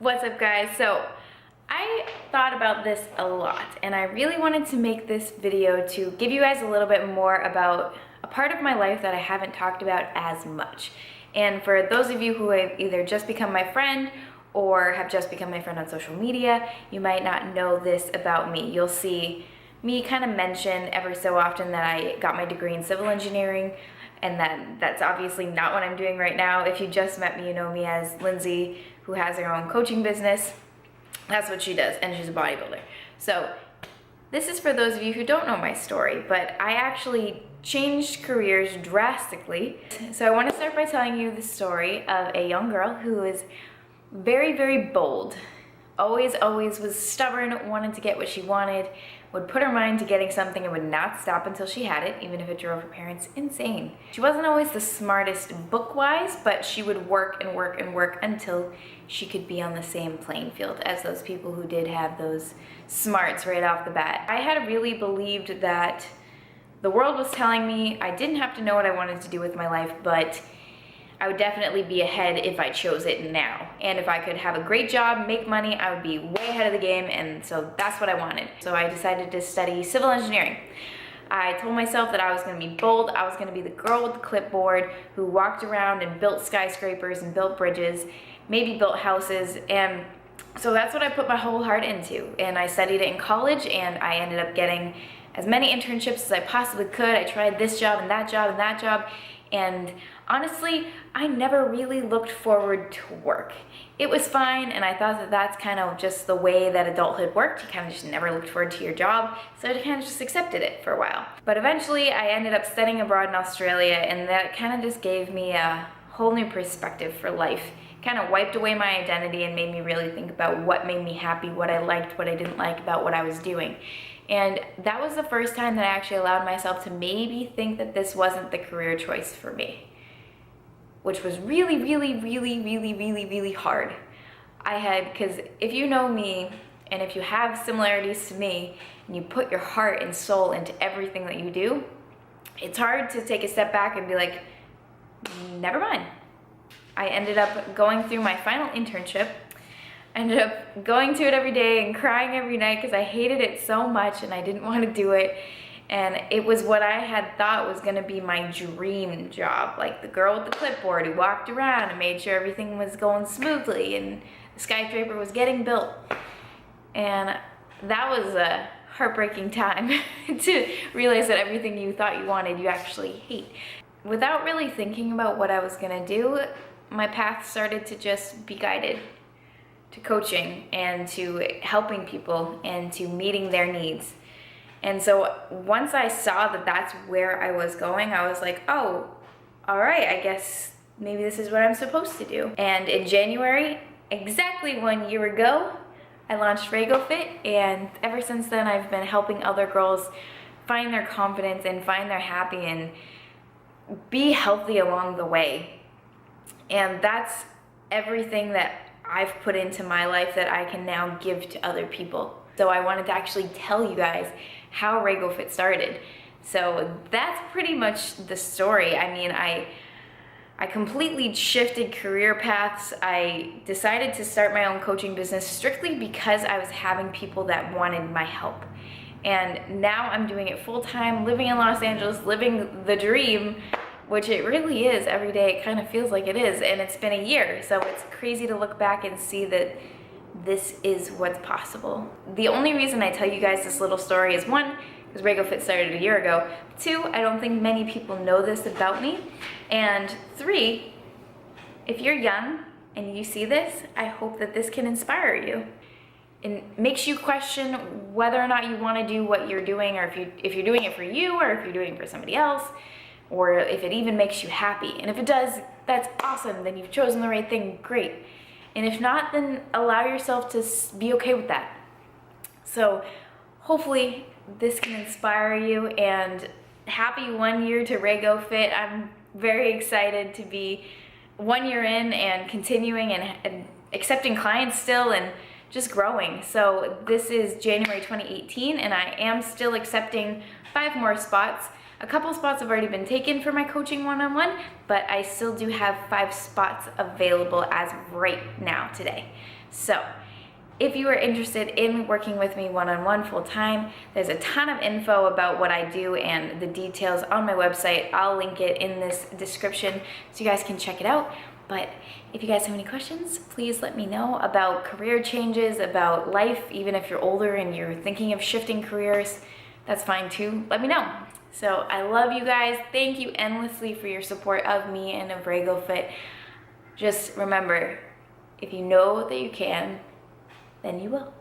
What's up, guys? So I thought about this a lot and I really wanted to make this video to give you guys a little bit more about a part of my life that I haven't talked about as much. And for those of you who have either just become my friend or have just become my friend on social media, you might not know this about me. You'll see me kind of mention every so often that I got my degree in civil engineering, and that's obviously not what I'm doing right now. If you just met me, you know me as Lindsay, who has her own coaching business. That's what she does, and she's a bodybuilder. So this is for those of you who don't know my story, but I actually changed careers drastically. So I want to start by telling you the story of a young girl who is very, very bold. Always was stubborn, wanted to get what she wanted, would put her mind to getting something and would not stop until she had it, even if it drove her parents insane. She wasn't always the smartest book-wise, but she would work and work and work until she could be on the same playing field as those people who did have those smarts right off the bat. I had really believed that the world was telling me I didn't have to know what I wanted to do with my life, but I would definitely be ahead if I chose it now. And if I could have a great job, make money, I would be way ahead of the game, and so that's what I wanted. So I decided to study civil engineering. I told myself that I was gonna be bold, I was gonna be the girl with the clipboard who walked around and built skyscrapers and built bridges, maybe built houses, and so that's what I put my whole heart into. And I studied it in college, and I ended up getting as many internships as I possibly could. I tried this job and that job and that job, and honestly, I never really looked forward to work. It was fine, and I thought that that's kind of just the way that adulthood worked. You kind of just never looked forward to your job, so I kind of just accepted it for a while. But eventually, I ended up studying abroad in Australia, and that kind of just gave me a whole new perspective for life. Kind of wiped away my identity and made me really think about what made me happy, what I liked, what I didn't like about what I was doing. And that was the first time that I actually allowed myself to maybe think that this wasn't the career choice for me, which was really hard. Because if you know me, and if you have similarities to me, and you put your heart and soul into everything that you do, it's hard to take a step back and be like, never mind. I ended up going through my final internship. I ended up going to it every day and crying every night because I hated it so much and I didn't want to do it. And it was what I had thought was going to be my dream job, like the girl with the clipboard who walked around and made sure everything was going smoothly and the skyscraper was getting built. And that was a heartbreaking time to realize that everything you thought you wanted, you actually hate. Without really thinking about what I was going to do, my path started to just be guided to coaching and to helping people and to meeting their needs. And so once I saw that that's where I was going, I was like, oh, all right, I guess maybe this is what I'm supposed to do. And in January, exactly 1 year ago, I launched RagoFIT, and ever since then I've been helping other girls find their confidence and find their happy and be healthy along the way. And that's everything that I've put into my life that I can now give to other people. So I wanted to actually tell you guys how RagoFIT started. So that's pretty much the story. I mean, I completely shifted career paths. I decided to start my own coaching business strictly because I was having people that wanted my help. And now I'm doing it full-time, living in Los Angeles, living the dream, which it really is every day. It kind of feels like it is, and it's been a year, so it's crazy to look back and see that this is what's possible. The only reason I tell you guys this little story is, one, because RagoFIT started a year ago. Two, I don't think many people know this about me. And three, if you're young and you see this, I hope that this can inspire you. It makes you question whether or not you want to do what you're doing, or if you're doing it for you, or if you're doing it for somebody else, or if it even makes you happy. And if it does, that's awesome, then you've chosen the right thing, great. And if not, then allow yourself to be okay with that. So hopefully this can inspire you, and happy 1 year to RagoFIT. I'm very excited to be 1 year in and continuing and accepting clients still and just growing. So this is January 2018, and I am still accepting 5 more spots. A couple spots have already been taken for my coaching one-on-one, but I still do have 5 spots available as of right now today. So if you are interested in working with me one-on-one full-time, there's a ton of info about what I do and the details on my website. I'll link it in this description so you guys can check it out. But if you guys have any questions, please let me know about career changes, about life, even if you're older and you're thinking of shifting careers, that's fine too. Let me know. So I love you guys. Thank you endlessly for your support of me and of RagoFIT. Just remember, if you know that you can, then you will.